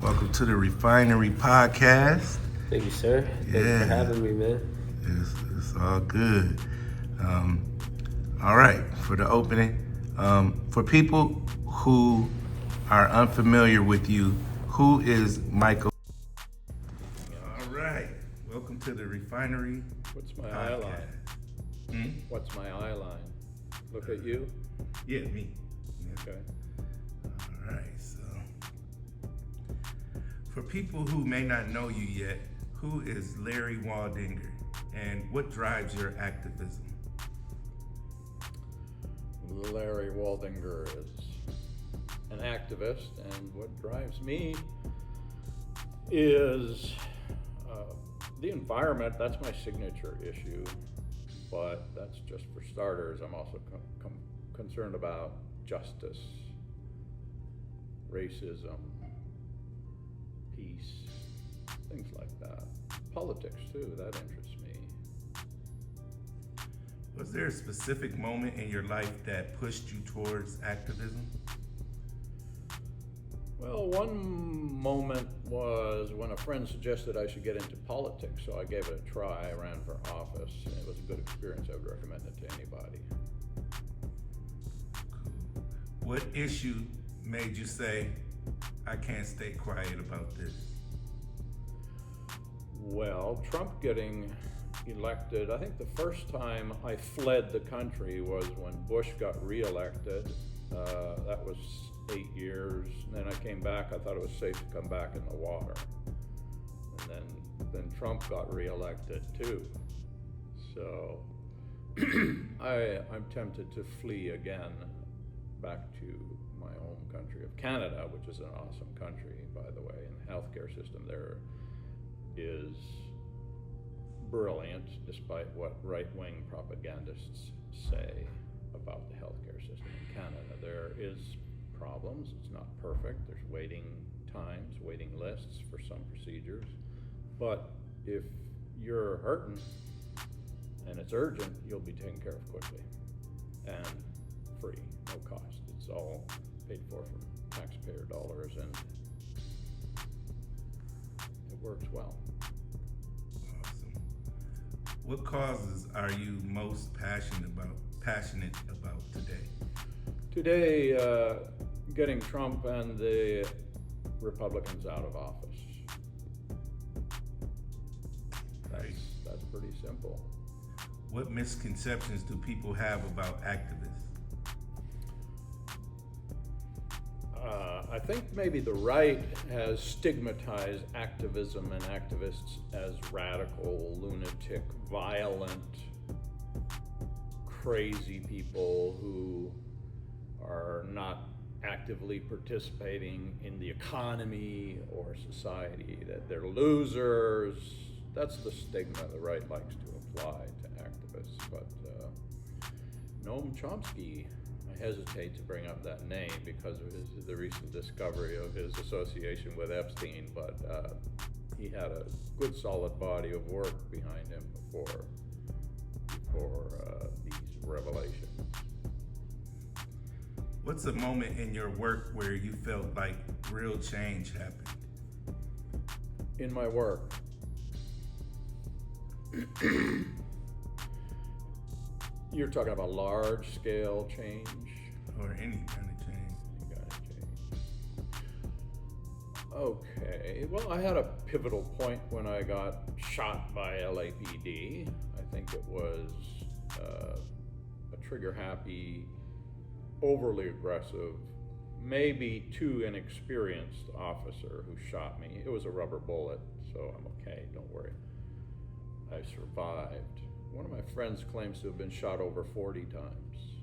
Welcome to the Refinery Podcast. Thank you, sir. Thanks for having me, man. It's all good. All right, for the opening, for people who are unfamiliar with you, who is Michael? All right, welcome to the Refinery What's my Podcast. eye line? What's my eye line? Look at you? Yeah, me. Yeah. Okay. All right, so for people who may not know you yet, who is Larry Waldinger and what drives your activism? Larry Waldinger is an activist, and what drives me is the environment. That's my signature issue, but that's just for starters. I'm also concerned about justice, racism, peace, things like that. Politics too, that interests me. Was there a specific moment in your life that pushed you towards activism? Well, one moment was when a friend suggested I should get into politics, so I gave it a try. I ran for office, and it was a good experience. I would recommend it to anybody. Cool. What issue made you say, I can't stay quiet about this? Well, Trump getting elected, I think the first time I fled the country was when Bush got reelected. That was 8 years. And then I came back. I thought it was safe to come back in the water. And then Trump got reelected too. So I'm tempted to flee again back to my home country of Canada, which is an awesome country, by the way. And the healthcare system there is brilliant, despite what right-wing propagandists say about the healthcare system in Canada. There is problems. It's not perfect. There's waiting times, waiting lists for some procedures. But if you're hurting and it's urgent, you'll be taken care of quickly and free, no cost. It's all paid for from taxpayer dollars, and it works well. Awesome. What causes are you most passionate about today? Today, getting Trump and the Republicans out of office. Right. That's pretty simple. What misconceptions do people have about activists? I think maybe the right has stigmatized activism and activists as radical, lunatic, violent, crazy people who are not actively participating in the economy or society, that they're losers. That's the stigma the right likes to apply to activists. But Noam Chomsky, I hesitate to bring up that name because of the recent discovery of his association with Epstein, but he had a good solid body of work behind him before these revelations. What's a moment in your work where you felt like real change happened? In my work, you're talking about large-scale change? Or any kind of change? Any kind of change. Okay, well, I had a pivotal point when I got shot by LAPD. I think it was a trigger-happy, overly aggressive, maybe too inexperienced officer who shot me. It was a rubber bullet, so I'm okay, don't worry. I survived. One of my friends claims to have been shot over 40 times.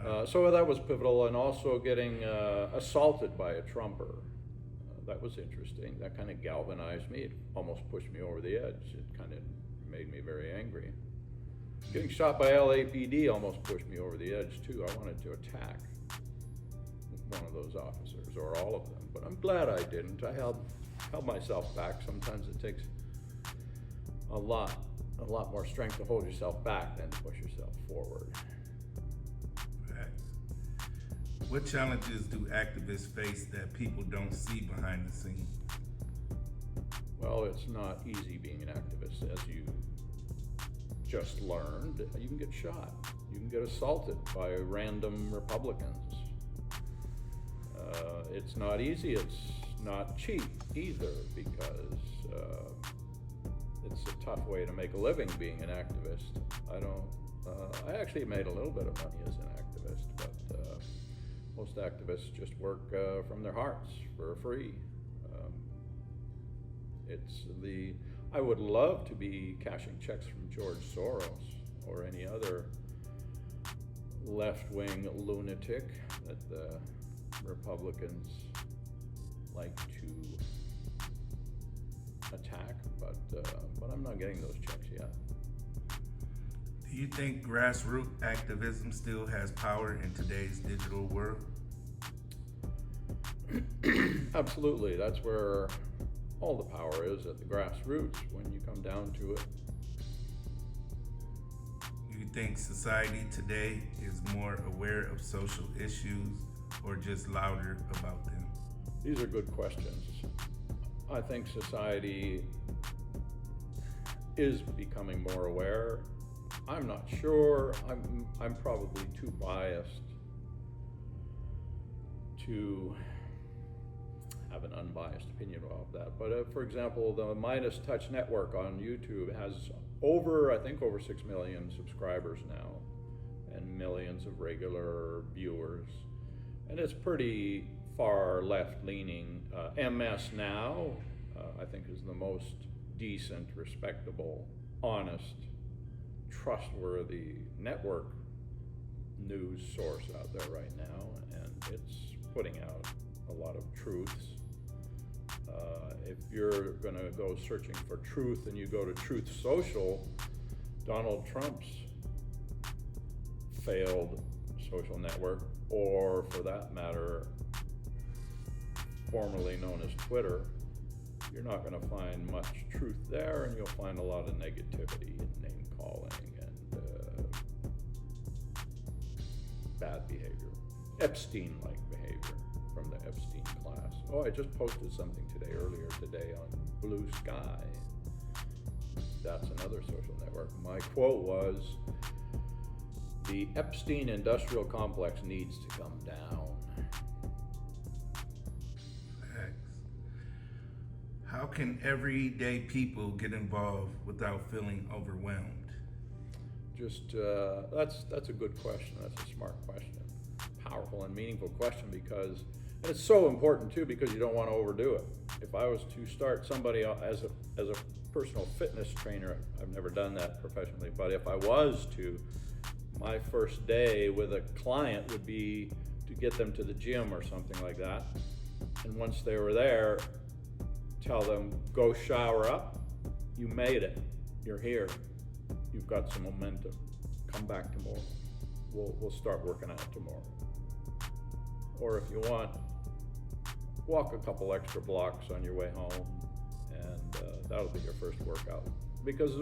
Wow. So that was pivotal, and also getting assaulted by a Trumper. That was interesting. That kind of galvanized me. It almost pushed me over the edge. It kind of made me very angry. Getting shot by LAPD almost pushed me over the edge too. I wanted to attack one of those officers, or all of them, but I'm glad I didn't. I held myself back. Sometimes it takes a lot more strength to hold yourself back than to push yourself forward. Right. What challenges do activists face that people don't see behind the scenes? Well, it's not easy being an activist. As you just learned, you can get shot. You can get assaulted by random Republicans. It's not easy. It's not cheap either, because it's a tough way to make a living being an activist. I actually made a little bit of money as an activist, but most activists just work from their hearts for free. I would love to be cashing checks from George Soros or any other left-wing lunatic that the Republicans like to attack, but I'm not getting those checks yet. Do you think grassroots activism still has power in today's digital world? Absolutely. That's where all the power is, at the grassroots, when you come down to it. You think society today is more aware of social issues or just louder about them? These are good questions. I think society is becoming more aware. I'm not sure. I'm probably too biased to have an unbiased opinion about that. But for example, the Midas Touch Network on YouTube has over 6 million subscribers now and millions of regular viewers. And it's pretty far left-leaning. MS Now, I think, is the most decent, respectable, honest, trustworthy network news source out there right now, and it's putting out a lot of truths. If you're going to go searching for truth and you go to Truth Social, Donald Trump's failed social network, or for that matter, formerly known as Twitter, you're not going to find much truth there, and you'll find a lot of negativity and name calling and bad behavior, Epstein-like behavior from the Epstein class. Oh, I just posted something earlier today on Blue Sky. That's another social network. My quote was, "The Epstein industrial complex needs to come down." Thanks. How can everyday people get involved without feeling overwhelmed? That's a good question. That's a smart question. Powerful and meaningful question, because and it's so important too, because you don't want to overdo it. If I was to start somebody as a personal fitness trainer, I've never done that professionally, but if I was to, my first day with a client would be to get them to the gym or something like that. And once they were there, tell them, go shower up. You made it. You're here. You've got some momentum. Come back tomorrow. We'll start working out tomorrow. Or if you want, walk a couple extra blocks on your way home, and that'll be your first workout. Because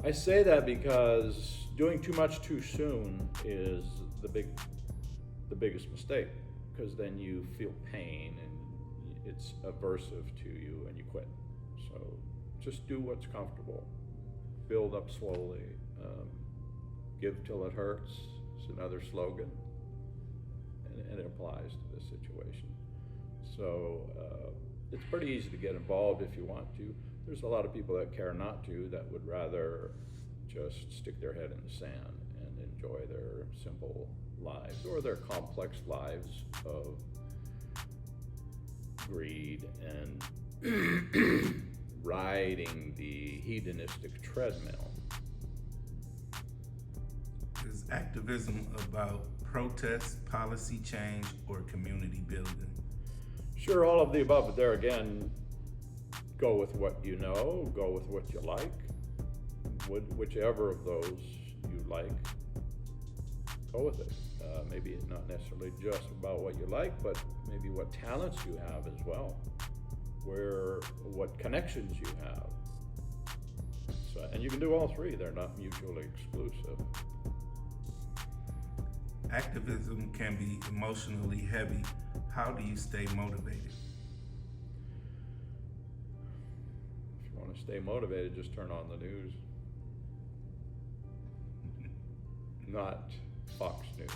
I say that because doing too much too soon is the biggest mistake, because then you feel pain and it's aversive to you and you quit. So just do what's comfortable. Build up slowly. Give till it hurts. It's another slogan. And it applies to this situation. So it's pretty easy to get involved if you want to. There's a lot of people that care not to, that would rather just stick their head in the sand and enjoy their simple lives or their complex lives of greed and riding the hedonistic treadmill. Is activism about protest, policy change, or community building? Sure, all of the above, but there again, go with what you know, go with what you like. Whichever of those you like, go with it. Maybe it's not necessarily just about what you like, but maybe what talents you have as well, what connections you have. So, and you can do all three, they're not mutually exclusive. Activism can be emotionally heavy. How do you stay motivated? If you want to stay motivated, just turn on the news. Not Fox News.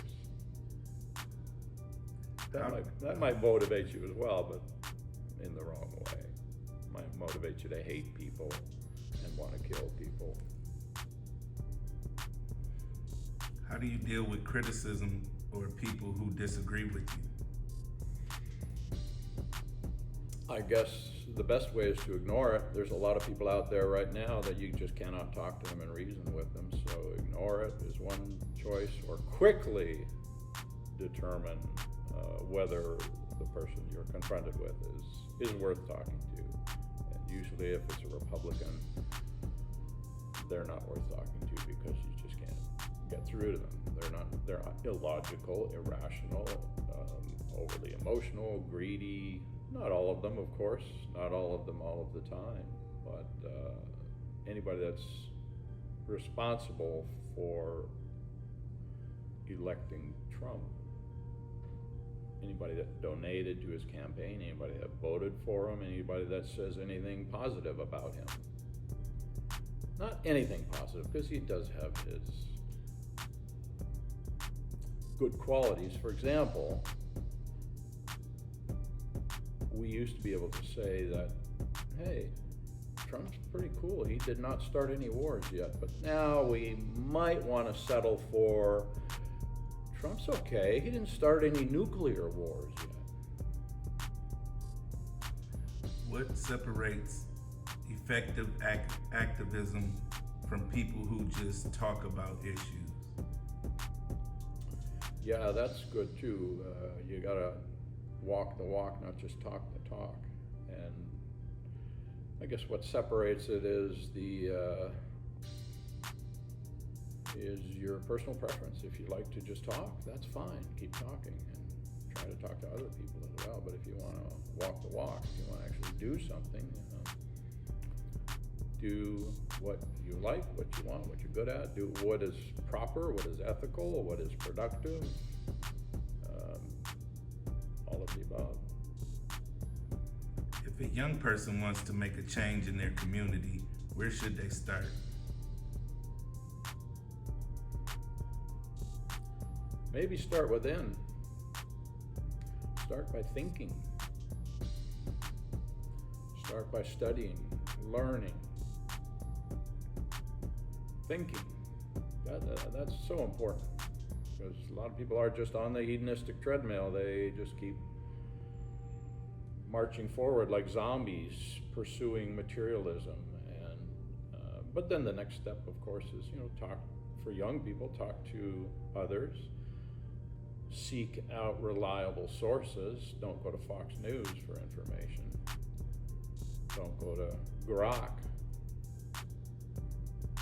That might motivate you as well, but in the wrong way. It might motivate you to hate people and want to kill people. How do you deal with criticism or people who disagree with you? I guess the best way is to ignore it. There's a lot of people out there right now that you just cannot talk to them and reason with them. So ignore it is one choice, or quickly determine whether the person you're confronted with is worth talking to. And usually if it's a Republican, they're not worth talking to because you just can't get through to them. They're not illogical, irrational, overly emotional, greedy. Not all of them, of course, not all of them all of the time, but anybody that's responsible for electing Trump, anybody that donated to his campaign, anybody that voted for him, anybody that says anything positive about him. Not anything positive, because he does have his good qualities. For example, we used to be able to say that, hey, Trump's pretty cool. He did not start any wars yet, but now we might want to settle for Trump's okay. He didn't start any nuclear wars yet. What separates effective activism from people who just talk about issues? Yeah, that's good too. You gotta walk the walk, not just talk the talk. And I guess what separates it is is your personal preference. If you like to just talk, that's fine. Keep talking and try to talk to other people as well. But if you want to walk the walk, if you want to actually do something, do what you like, what you want, what you're good at. Do what is proper, what is ethical, what is productive. All of the above. If a young person wants to make a change in their community, where should they start? Maybe start within. Start by thinking. Start by studying, learning, thinking. That's so important. Because a lot of people are just on the hedonistic treadmill. They just keep marching forward like zombies, pursuing materialism. And but then the next step, of course, is talk for young people. Talk to others. Seek out reliable sources. Don't go to Fox News for information. Don't go to Grok.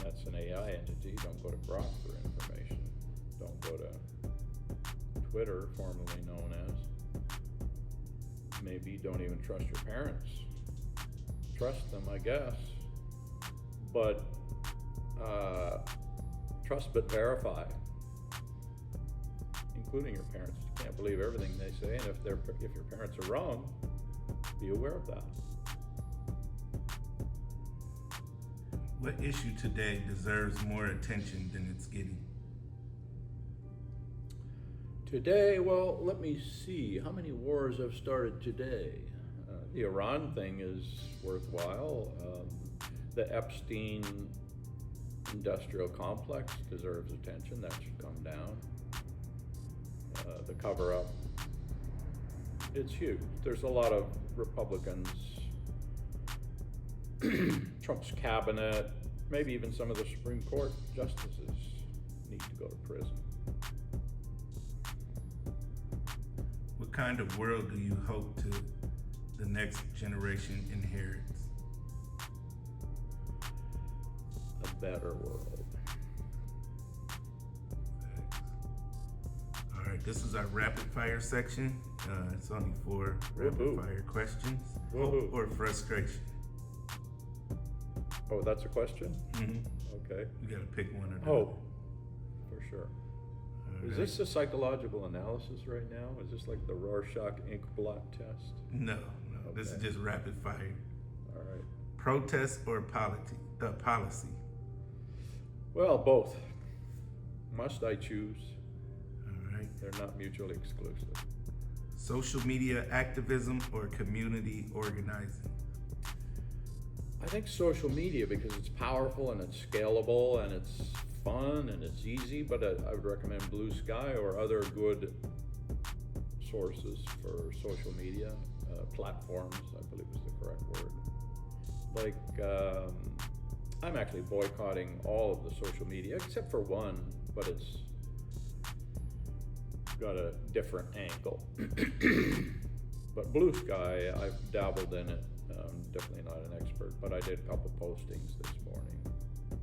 That's an AI entity. Don't go to Grok for information. Don't go to Twitter, formerly known as. Maybe don't even trust your parents. Trust them, I guess. But trust but verify, including your parents. You can't believe everything they say, and if your parents are wrong, be aware of that. What issue today deserves more attention than it's getting? Today, well, let me see. How many wars have started today? The Iran thing is worthwhile. The Epstein industrial complex deserves attention. That should come down. The cover-up, it's huge. There's a lot of Republicans, Trump's cabinet, maybe even some of the Supreme Court justices need to go to prison. What kind of world do you hope the next generation inherits? A better world. All right, this is our rapid fire section. It's only 4 rapid fire questions. Hope or frustration? Oh, that's a question? Mm-hmm. Okay. You gotta pick one or the other. Hope, for sure. All Is this a psychological analysis right now? Is this like the Rorschach ink blot test? No. This is just rapid fire. All right. Protest or policy? Well, both. Must I choose? All right. They're not mutually exclusive. Social media activism or community organizing? I think social media, because it's powerful and it's scalable and it's fun and it's easy, but I would recommend Blue Sky or other good sources for social media, platforms, I believe is the correct word. Like, I'm actually boycotting all of the social media, except for one, but it's got a different angle. But Blue Sky, I've dabbled in it. I'm definitely not an expert, but I did a couple postings this morning.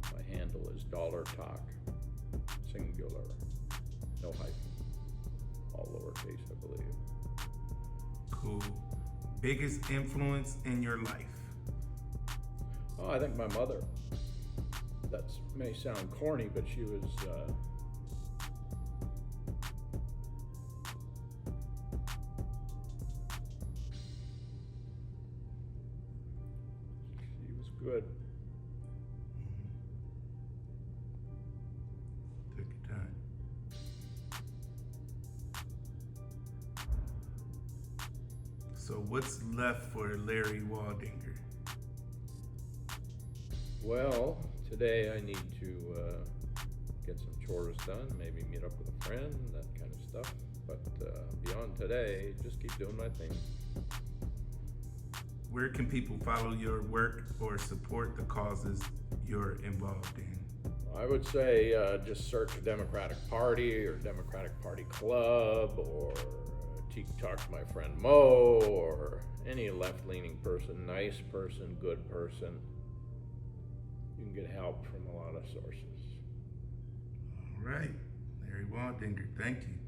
My handle is $talk, singular, no hyphen, all lowercase, I believe. Cool. Biggest influence in your life? Oh, I think my mother. That may sound corny, but she was good. Take your time. So what's left for Larry Waldinger? Well, today I need to get some chores done, maybe meet up with a friend, that kind of stuff. But beyond today, just keep doing my thing. Where can people follow your work or support the causes you're involved in? I would say just search for Democratic Party or Democratic Party Club or talk to my friend Moe or any left-leaning person, nice person, good person. You can get help from a lot of sources. All right. Larry Waldinger, thank you.